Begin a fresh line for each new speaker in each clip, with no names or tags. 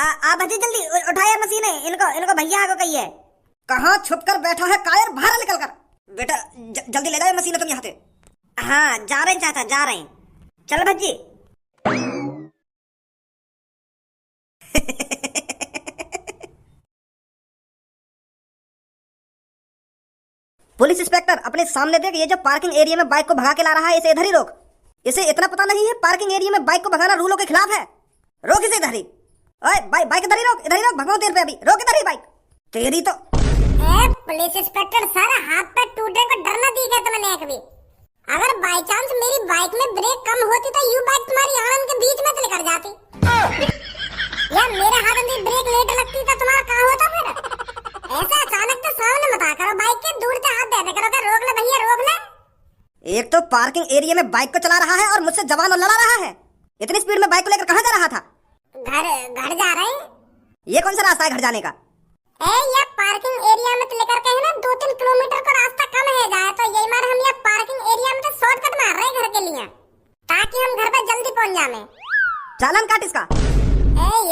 आ भजी जल्दी उठाया मशीन है। इनको इनको भैया को कही है। कहाँ छुप कर बैठा है कायर, बाहर निकल कर। बेटा जल्दी ले जाओ मशीन तुम यहाँ से। हाँ जा रहे हैं चाचा, जा रहे हैं। चल भज्जी। पुलिस इंस्पेक्टर अपने सामने देख, ये जो पार्किंग एरिया में बाइक को भगा के ला रहा है इसे इधर ही रोक। इसे इतना पता नहीं है पार्किंग एरिया में बाइक को भगाना रूलों के खिलाफ है। रोक इसे इधर ही। ओए बाइक इधर ही रोक, इधर ही रोक, भगाओ तेरे पे अभी। रोक इधर ही बाइक। तेरी तो
पुलिस इंस्पेक्टर सर, हाथ पे टूटे को डर ना दी गया तुमने कभी? अगर बाई चांस मेरी बाइक में ब्रेक कम होती तो यू बाइक तुम्हारी आंगन के बीच में तो निकल जाती। या मेरे हाथ में ब्रेक लेट लगती तो तुम्हारा क्या होता फिर? ऐसा अचानक तो सामने मत करो, बाइक के दूर से हाथ दे दे करो। रोक ले भैया, रोक ले।
एक तो पार्किंग एरिया में बाइक को चला रहा है और मुझसे जवान और लड़ा रहा है। इतनी स्पीड में बाइक को लेकर कहाँ जा रहा था?
घर जा रहे हैं।
ये कौन सा रास्ता है घर जाने का?
ये पार्किंग एरिया में तो लेकर के है ना 2-3 किलोमीटर का रास्ता कम है जाए, तो यही मार हम ये पार्किंग एरिया में तो शॉर्टकट मार रहे हैं घर के लिए, ताकि हम घर पे जल्दी पहुंच जाए।
चालान काट इसका।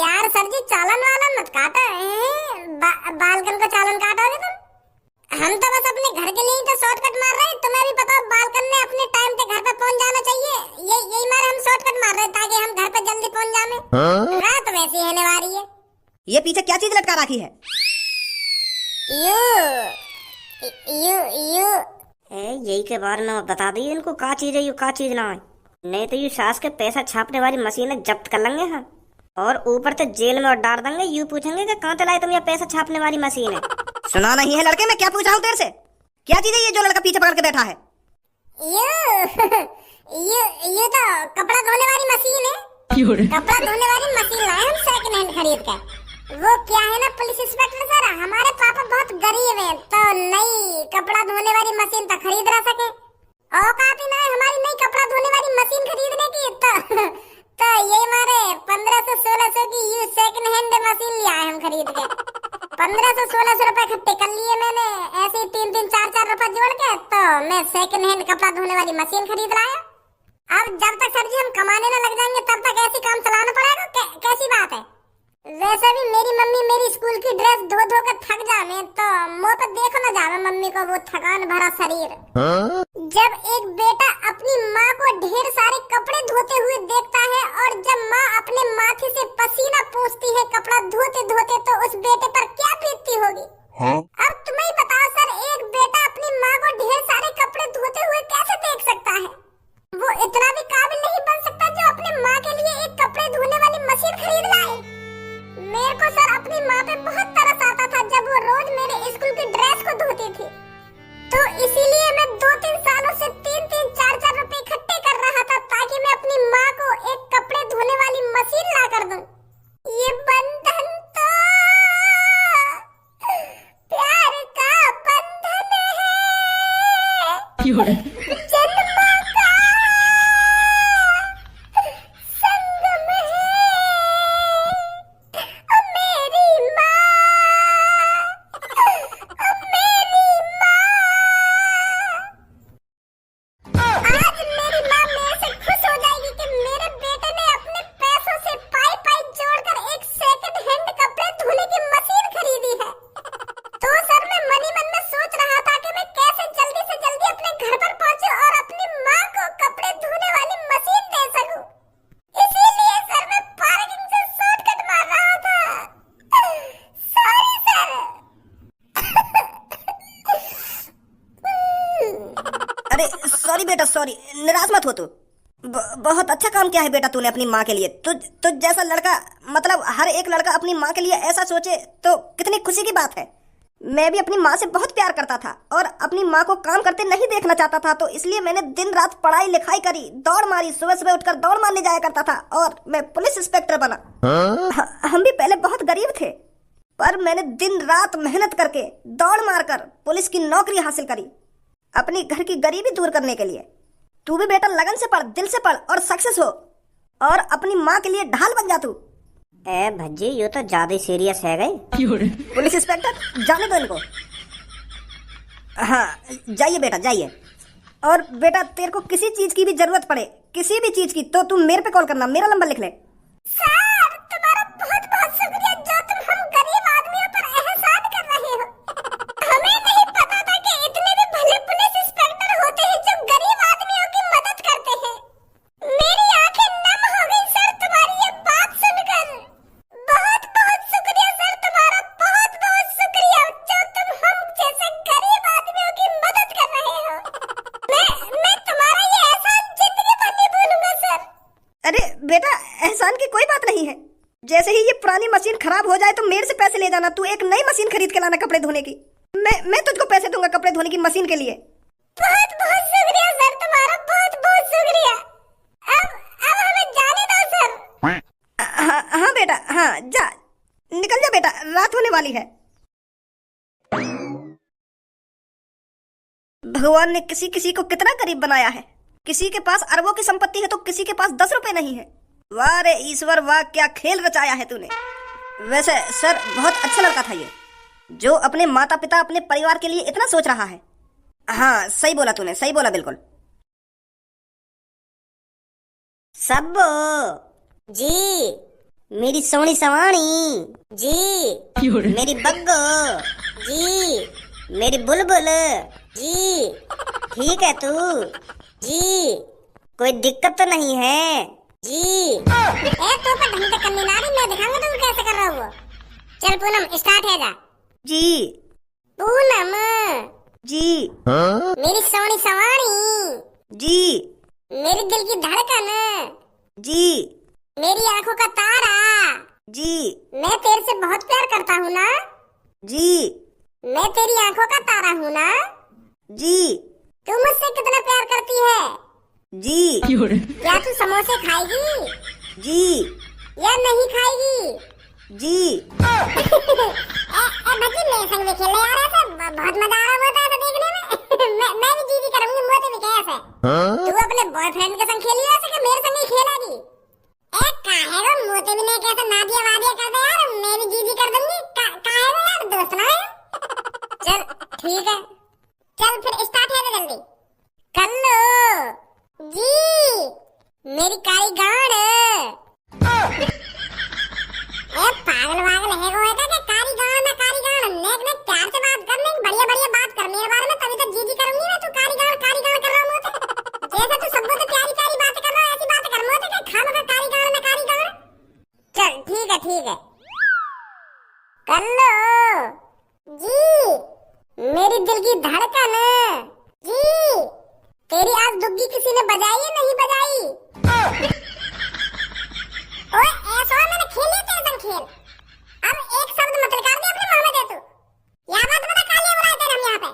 यार सर जी, चालान वाला मत काटो। बालकन को चालान काटोगे तुम? हम तो बस अपने घर के लिए ही तो शॉर्टकट मार रहे हैं। तुम्हें भी पता बालकन ने अपने टाइम पे घर पे पहुंच जाना चाहिए। यही मार हम शॉर्टकट मार रहे हैं ताकि हम घर पे जल्दी पहुंच जाए। रात वैसी होने वाली है।
ये पीछे क्या चीज लटका रखी है? यही के बारे में बता दी इनको का चीज है, यू का चीज ना है। नहीं तो यू सास के पैसा छापने वाली मशीनें जब्त कर लेंगे हम, और ऊपर से जेल में और डाल देंगे। यू पूछेंगे कि कहाँ से लाए तुम ये पैसा छापने वाली मशीन है। सुना नहीं है लड़के, मैं क्या पूछा हूँ तेरे से? क्या चीज है ये जो लड़का पीछे पकड़ के बैठा है?
ये तो कपड़ा धोने वाली मशीन है। कपड़ा धोने वाली मशीन लाए हम सेकंड हैंड खरीद कर। वो क्या है ना पुलिस इंस्पेक्टर सर, हमारे पापा बहुत गरीब हैं, तो नई कपड़ा धोने वाली मशीन तो खरीद ना सके। औकात ही ना है हमारी नई कपड़ा धोने वाली मशीन खरीदने की। तो ये हमारे 1500-1600 की यू सेकंड हैंड मशीन लिया है हम खरीद के। 1500-1600 रुपए इकट्ठे कर लिए मैंने, ऐसे 3-3, 4-4 रुपए जोड़ के, तो मैं सेकंड हैंड कपड़ा धोने वाली मशीन खरीद लाया। अब जब तक सर जी हम कमाने न लग जाएंगे तब तक ऐसी काम चलाना पड़ेगा। कैसी बात है? वैसे भी मेरी मम्मी मेरी स्कूल की ड्रेस धो धो कर थक जावे, तो मुंह पे देखो न जावे मम्मी को वो थकान भरा शरीर। जब एक बेटा अपनी माँ को ढेर सारे कपड़े धोते हुए देखता है, और जब माँ अपने माथे से पसीना पोंछती है कपड़ा धोते धोते, तो उस बेटे पर क्या बीतती होगी? अब तुम्हें ही बताओ सर, एक बेटा अपनी माँ को ढेर सारे कपड़े धोते हुए कैसे देख सकता है? वो इतना भी काबिल नहीं बन सकता जो अपने माँ के लिए एक कपड़े धोने वाली मशीन खरीद लाए। मेरे को सर अपनी माँ पे बहुत तरस आता था जब वो रोज मेरे स्कूल की ड्रेस को धोती थी, तो इसीलिए मैं 2-3 सालों से 3-3, 4-4 रुपए इकट्ठे कर रहा था, ताकि मैं अपनी माँ को एक कपड़े धोने वाली मशीन ला कर दूं। ये बंधन तो प्यार का बंधन है।
सॉरी बेटा, सॉरी, निराश मत हो तू। बहुत अच्छा काम किया है बेटा तूने अपनी माँ के लिए। तुझ जैसा लड़का, मतलब हर एक लड़का अपनी माँ के लिए ऐसा सोचे तो कितनी खुशी की बात है। मैं भी अपनी माँ से बहुत प्यार करता था और अपनी माँ को काम करते नहीं देखना चाहता था, तो इसलिए मैंने दिन रात पढ़ाई लिखाई करी, दौड़ मारी, सुबह सुबह उठकर दौड़ मारने जाया करता था और मैं पुलिस इंस्पेक्टर बना। हम भी पहले बहुत गरीब थे, पर मैंने दिन रात मेहनत करके दौड़ मारकर पुलिस की नौकरी हासिल करी अपनी घर की गरीबी दूर करने के लिए। तू भी बेटा लगन से पढ़, दिल से पढ़ और सक्सेस हो और अपनी माँ के लिए ढाल बन जा तू। ए भज्जी, ये तो ज्यादा सीरियस है गई। पुलिस इंस्पेक्टर जाने दो इनको। हाँ जाइए बेटा जाइए। और बेटा तेरे को किसी चीज की भी जरूरत पड़े, किसी भी चीज की, तो तुम मेरे पे कॉल करना, मेरा नंबर लिख ले।
सर तुम्हारा बहुत बहुत शुक्रिया
बेटा एहसान की कोई बात नहीं है। जैसे ही ये पुरानी मशीन खराब हो जाए तो मेरे से पैसे ले जाना, तू एक नई मशीन खरीद के लाना कपड़े धोने की। मैं तुझको पैसे दूंगा कपड़े धोने की मशीन के लिए।
बहुत बहुत शुक्रिया सर, तुम्हारा बहुत बहुत शुक्रिया। अब हमें जाने दो सर।
हाँ बेटा, हाँ जा, निकल जा बेटा, रात होने वाली है। भगवान ने किसी किसी को कितना गरीब बनाया है। किसी के पास अरबों की संपत्ति है तो किसी के पास 10 रुपए नहीं है। वाह रे ईश्वर वाह, क्या खेल रचाया है तूने। वैसे सर बहुत अच्छा लड़का था ये, जो अपने माता पिता अपने परिवार के लिए इतना सोच रहा है। हाँ सही बोला तूने, सही बोला बिल्कुल। सब्बो
जी,
मेरी सोनी सवाणी
जी,
मेरी बग्गो
जी,
मेरी बुलबुल,
जी,
ठीक है तू?
जी,
कोई दिक्कत तो नहीं है?
जी। तो पर ढंग से करनी ना रही, मैं दिखाऊंगा तुम कैसे कर रहा हो। चल पूनम स्टार्ट है जा।
जी
पूनम
जी
मेरी सोनी सवाणी
जी
मेरी दिल की धड़कन
जी
मेरी आंखों का तारा,
जी
मैं तेरे से बहुत प्यार करता हूँ ना।
जी
मैं तेरी आंखों का तारा हूँ ना।
जी
तू मुझसे कितना प्यार करती है।
जी
क्या तू समोसे खाएगी
जी
या नहीं खाएगी?
जी
भजी मेरे संग में खेलने आ रहा था, बहुत मजा आ रहा होता है देखने में। मैं भी जीजी करूंगी, मोते भी कैसे। तू अपने बॉयफ्रेंड के संग खेली ऐसे कि मेरे संग ही खेलेगी? काहे गो मोते भी नहीं कैसे नादिया वादिया कर दे यार, मैं भी जीजी कर दूंगी। काहे गो यार, दोस्त ना है। चल ठीक है, चल फिर स्टार्ट है जल्दी कर लो। जी मेरी काली गांड पागल वागल है वो, है कि काली गांड ना काली गांड। नेक नेक प्यार से बात कर, नेक बढ़िया बढ़िया बात कर मेरे बारे में, तभी तो जीजी करूंगी मैं। तू काली गांड कर रहा मोते, जैसे तू सबको तो प्यारी प्यारी बातें कर रहा है ऐसी बातें कर मोते के खाना का काली गांड ना काली गांड। चल ठीक है कर लो। जी मेरी दिल की धड़कन, जी तेरी आज दुग्गी किसी ने बजाई है नहीं बजाई? ओए ऐसा मैंने खेल लिया तेरे संग खेल। अब एक शब्द मत निकाल दे अपने मुंह में दे तू। या बात बता कालिया बुलाए तेरे हम यहाँ पे।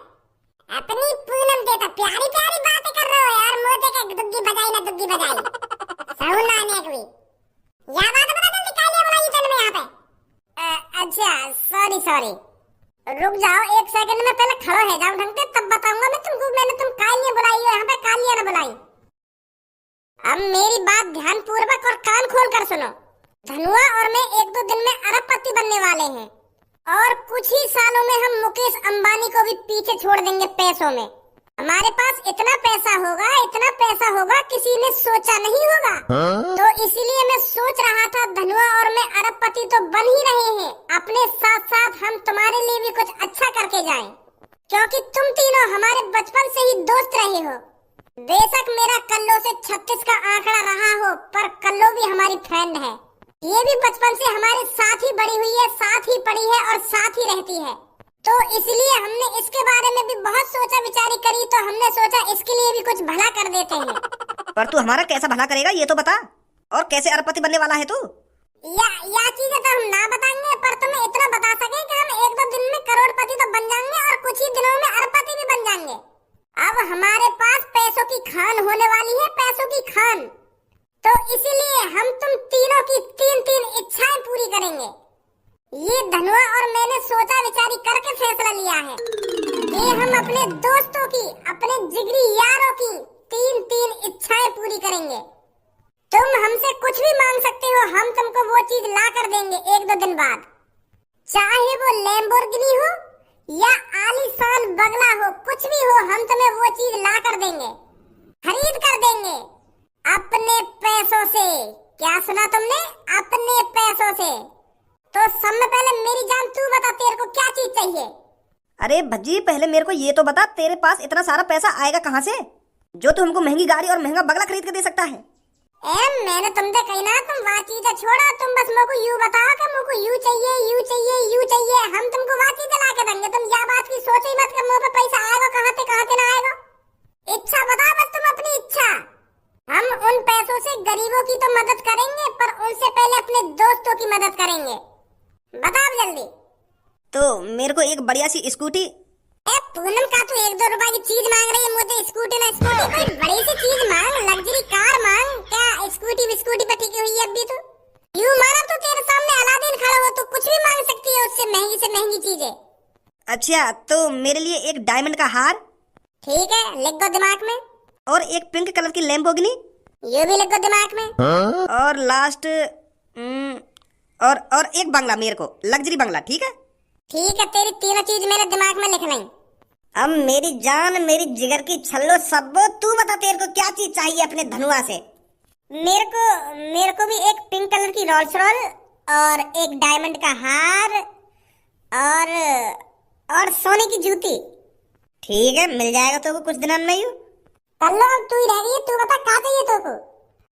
अपनी पूनम देता प्यारी प्यारी बातें कर रहे हो यार, मोते का दुग्गी बजाई ना दुग्गी बजाई। साउंड आने कोई। या बात बता जल्दी कालिया बुलाई चल मैं यहाँ पे। अच्छा सॉरी रुक जाओ एक सेकंड में, पहले खड़ो है जाओ ढंग से, तब बताऊंगा मैं तुमको। मैंने तुम कालिया बुलाई हो यहाँ पे, कालिया ना बुलाई। अब मेरी बात ध्यान पूर्वक और कान खोल कर सुनो। धनुआ और मैं 1-2 दिन में अरबपति बनने वाले हैं, और कुछ ही सालों में हम मुकेश अंबानी को भी पीछे छोड़ देंगे पैसों में। हमारे पास इतना पैसा होगा किसी ने सोचा नहीं होगा। तो इसीलिए मैं सोच रहा था धनुआ और मैं अरबपति तो बन ही रहे हैं, अपने साथ साथ हम तुम्हारे लिए भी कुछ अच्छा करके जाएं, क्योंकि तुम तीनों हमारे बचपन से ही दोस्त रहे हो। बेशक मेरा कल्लो से 36 का आंकड़ा रहा हो, पर कल्लो भी हमारी फ्रेंड है। ये भी बचपन से हमारे साथ ही बड़ी हुई है, साथ ही पढ़ी है और साथ ही रहती है। तो इसलिए हमने इसके बारे में भी बहुत सोचा विचारी करी, तो हमने सोचा इसके लिए भी कुछ भला कर देते हैं।
पर तू हमारा कैसा भला करेगा ये तो बता, और कैसे अरबपति बनने वाला है तू?
या चीजें तो हम ना बताएंगे, पर तुम्हें इतना बता सके कि हम 1-2 दिन में करोड़पति तो बन जाएंगे और कुछ ही दिनों में अरबपति भी बन जाएंगे। अब हमारे पास पैसों की खान होने वाली है, पैसों की खान। तो इसीलिए हम तुम तीनों की 3-3 इच्छाएं पूरी करेंगे। ये धनुआ और मैंने सोचा विचारी करके फैसला लिया है कि हम अपने दोस्तों की, अपने जिगरी यारों की 3-3 इच्छाएं पूरी करेंगे। तुम हमसे कुछ भी मांग सकते हो, हम तुमको वो चीज ला कर देंगे 1-2 दिन बाद। चाहे वो लैम्बोर्गिनी हो या आलीशान बंगला हो, कुछ भी हो, हम तुम्हें वो चीज ला कर देंगे, खरीद कर देंगे अपने पैसों से। क्या सुना तुमने? अपने पैसों से। तो सबसे पहले मेरी जान तू बता, तेरे को क्या चीज चाहिए?
अरे भज्जी पहले मेरे को ये तो बता, तेरे पास इतना सारा पैसा आएगा कहाँ से जो तू हमको महंगी गाड़ी और महंगा बंगला खरीद के दे सकता है?
मैंने तुमसे कही ना, तुम वहाँ चीजें छोड़ो, तुम बस मेरे को यूं बताओ कि मेरे को यूं चाहिए, हम तुमको वहाँ चीजें ला के देंगे। तुम या बात की सोच ही मत कि मुँह पे पैसा आएगा कहाँ से ना आएगा। इच्छा बताओ बस तुम अपनी इच्छा, हम उन पैसों से गरीबों की तो मदद करेंगे, पर उनसे पहले अपने दोस्तों की मदद करेंगे। बताओ जल्दी।
तो मेरे को एक बढ़िया सी स्कूटी।
पूनम का तू 1-2 रुपए की चीज मांग रही है, मुझे स्कूटी ना स्कूटी, कोई बड़ी सी चीज मांग, लग्जरी कार मांग। क्या स्कूटी बिस्कूटी पे टिकी हुई है अभी? तो यूं माना तो तेरे सामने अलादीन खड़ा हो, तो कुछ भी मांग सकती है उससे महंगी से महंगी चीजें।
अच्छा, तो मेरे लिए एक डायमंड का हार।
ठीक है, लिख दो दिमाग में।
और एक पिंक कलर की लैम्बोर्गिनी।
ये भी लिख दो दिमाग में।
और लास्ट और एक बंगला, मेरे को लग्जरी बंगला। ठीक है?
ठीक है, तेरी तीनों चीज मेरे दिमाग में लिख ली।
अब मेरी जान, मेरी जिगर की छल्लो सब्बो, तू बता तेरे को क्या चीज चाहिए अपने धनुआ से?
मेरे को भी एक पिंक कलर की रोल्स रॉयल और एक डायमंड का हार और सोने की जूती।
ठीक है, मिल जाएगा तो कुछ दिनों में ही।
कर लो, अब तू ही रह गई, तू बता क्या चाहिए तो को?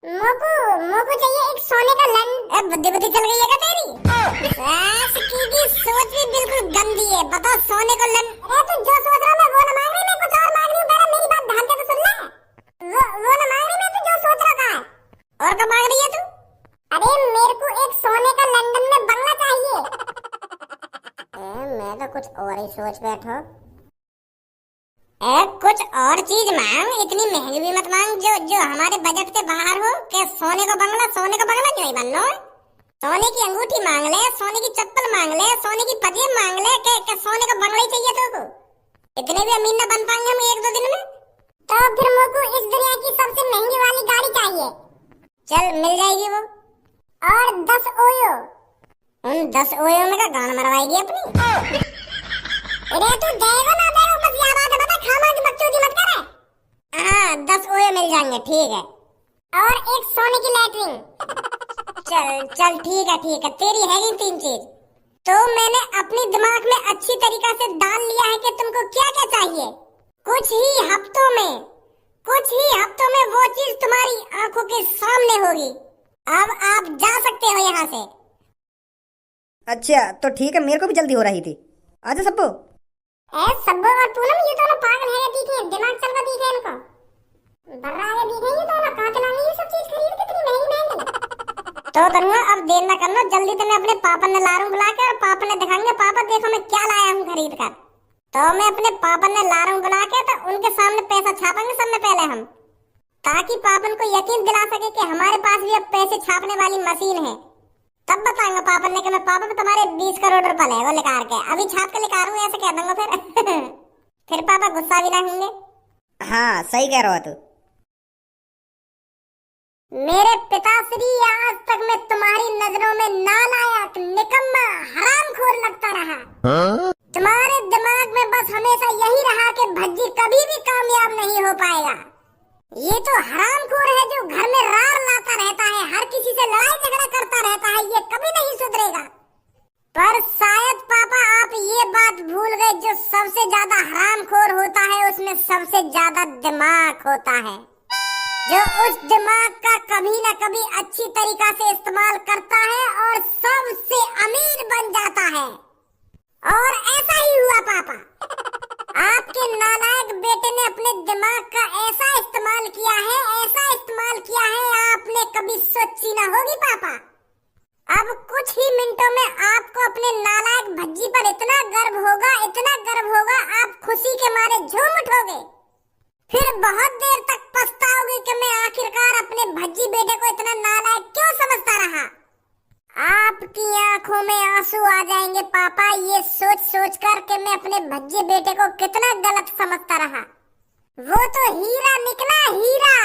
मोको चाहिए एक सोने का लंड। अब बुद्धि बुद्धि चल गई है क्या तेरी? की सोच भी बिल्कुल गंदी है। बता, सोने का लंड। तू जो सोच रहा मैं वो ना मांग रही, मैं कुछ और मांग रही हूँ। पहले मेरी बात ध्यान से तो सुन ले। वो ना मांग रही मैं, तू जो सोच रहा है। और क्या मांग रही है तू? अरे मेरे को एक सोने का लंदन में बंगला चाहिए। मैं तो कुछ और ही सोच बैठा। कुछ और चीज मांग, इतनी महंगी भी मत मांग जो हमारे बजट से बाहर हो। क्या सोने का बंगला क्यों ही बनना है? सोने की अंगूठी मांग ले, सोने की चप्पल मांग ले, सोने की पजेब मांग ले। क्या सोने का बंगला ही चाहिए तो को? इतने भी अमीर न बन पाएंगे हम 1-2 दिन में। तो फिर मुझको इस दुनिया की सबसे महंगी वाली गाड़ी चाहिए। चल, मिल जाएगी वो। और 10 ओयो। उन 10 ओयो में का गाना मरवाएगी अपनी। अरे तू देगा ना देगा, बस ये बात बता, खामा की बकचोदी मत करे। हाँ, 10 ओयो मिल जाएंगे। ठीक है। और एक सोने की लैट्रिन। चल ठीक है, तेरी है ही 3 चीज। तो मैंने अपनी दिमाग में अच्छी तरीका से डाल लिया है कि तुमको क्या क्या चाहिए। कुछ ही हफ्तों में वो चीज तुम्हारी आंखों के सामने होगी। अब आप जा सकते हो यहाँ से।
अच्छा, तो ठीक है, मेरे को भी जल्दी हो रही थी। आजा सब्बो।
सब्बो और पूनम, ये दोनों पागल है दिखे, दिमाग चल रहा दिखे इनको। बर्रा है दिखे ये दोनों, कहाँ चलानी ये सब चीज खरीद, कितनी महंगी। तो करूँगा, अब देर ना करना, जल्दी तुम्हें अपने पापा ने लारूं बुला के, और पापा ने दिखाएंगे, पापा देखो मैं क्या लाया हूँ खरीद कर। तो मैं अपने पापा ने लारूं बुला के, तो उनके सामने पैसा छापेंगे सब में पहले हम, ताकि पापन को यकीन दिला सके कि हमारे पास भी अब पैसे छापने वाली मशीन है। तब बताएंगे पापा ने कि मैं पापा पे तुम्हारे 20 करोड़ रुपए ले वो लेकर के, अभी छाप के लेकर आऊं, ऐसे कह दूंगा फिर। फिर पापा गुस्सा भी ना होंगे।
हाँ, सही कह रहा हो तू।
मेरे पिताश्री, आज तक मैं तुम्हारी नजरों में नालायक, निकम्मा, हरामखोर लगता रहा। तुम्हारे दिमाग में बस हमेशा यही रहा कि भज्जी कभी भी कामयाब नहीं हो पाएगा। ये तो हरामखोर है जो घर में रार लाता रहता है, हर किसी से लड़ाई झगड़ा करता रहता है, ये कभी नहीं सुधरेगा। पर शायद पापा आप ये बात भूल गए, जो सबसे ज्यादा हरामखोर होता है उसमें सबसे ज्यादा दिमाग होता है, जो उस दिमाग का कभी न कभी अच्छी तरीका से इस्तेमाल करता है और सबसे अमीर बन जाता है। और ऐसा ही हुआ पापा। आपके नालायक बेटे ने अपने दिमाग का ऐसा इस्तेमाल किया है आपने कभी सोची ना होगी पापा। अब कुछ ही मिनटों में आपको अपने नालायक भज्जी पर इतना गर्व होगा, आप खुशी के मारे झूम उठोगे। फिर बहुत देर तक पछताओगे कि मैं आखिरकार अपने भज्जी बेटे को इतना नालायक क्यों समझता रहा। आपकी आंखों में आंसू आ जाएंगे पापा, ये सोच कर के मैं अपने भज्जे बेटे को कितना गलत समझता रहा। वो तो हीरा निकला, हीरा।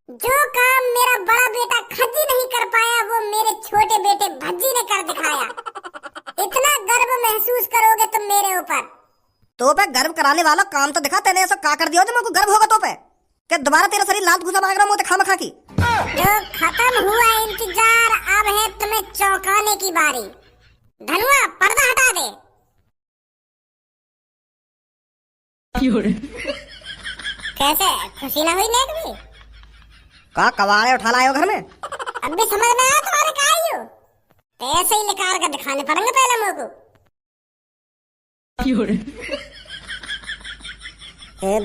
जो काम मेरा बड़ा बेटा खज्जी नहीं कर पाया, वो मेरे छोटे बेटे भज्जी ने कर दिखाया। इतना गर्व महसूस करोगे तुम मेरे ऊपर।
तो पे गर्व कराने वाला काम तो दिखा, तेने ऐसा क्या कर दिया जो मेरे को गर्व होगा? तो पे क्या दोबारा तेरा शरीर लात घुसा मांग रहा मुझे खामखा की?
जो खत्म हुआ इंतजार, अब है तुम्हें चौंकाने की बारी। धनुआ, पर्दा हटा दे। कैसे, खुशी ना हुई नेक भी?
का कवाड़े उठा लाए हो घर में?
अब भी समझ में आया तुम्हारे का आयु? पैसे ही निकाल कर दिखाने पड़ेंगे पहले मुझको।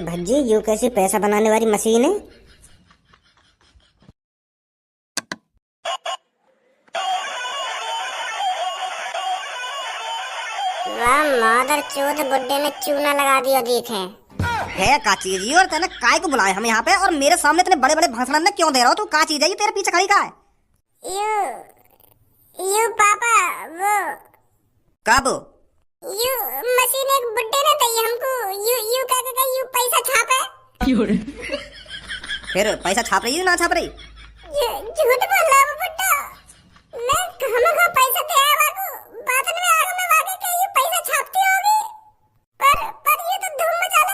भज्जी, यू कैसी पैसा बनाने वाली मशीन है?
वाह मादर चोद बुड्ढे ने चूना लगा दिया देखे।
है का चीज ये? और तेने काय को बुलाए हम यहाँ पे और मेरे सामने इतने बड़े बड़े भाषण में क्यों दे रहा हो? तू का चीज है ये तेरे पीछे खड़ी का है?
यू पापा वो
कब?
यू मशीन एक बुड्ढे ने दी हमको। यू कह यू पैसा छापे।
फिर पैसा छाप रही है ना छाप रही?
झूठ बोल रहा है बुड्ढा। मैं हमको पैसा दे आया बाबू। बाद में आगे में वागे के ये पैसा छापती होगी। पर ये तो धूम मचाले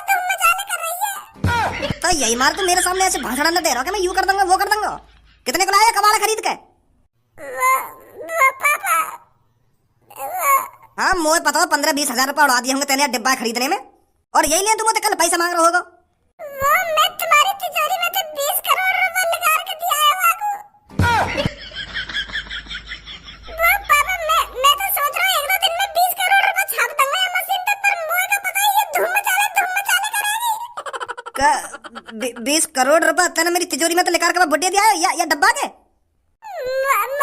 कर रही है।
तो यही मार तू मेरे सामने ऐसे भाषण न दे रहा कि मैं यूं कर दूंगा वो कर दूंगा। कितने को लाया कबाड़ा खरीद के?
वो पापा
हाँ मुझे पता हो 15-20 हजार रुपए उड़ा दिए होंगे तेने डिब्बा खरीदने में, और यही लिए तुम मुझे कल पैसा मांग रहे होगा।
वो मैं तुम्हारी तिजोरी में तो 20 करोड़ रुपए लगा के दिया है बाबू। वो पापा मैं तो सोच रहा हूँ एक दो दिन में 20 करोड़ रुपए छाप दूंगा ये मशीन पे, पर मुझे का पता है ये धूम मचाले करेगी।
20 करोड़ रुपए तेने मेरी तिजोरी में तो लेकर के बुड्ढे दिया है या डब्बा के?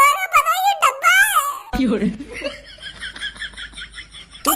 मुझे पता है ये डब्बा है।
तू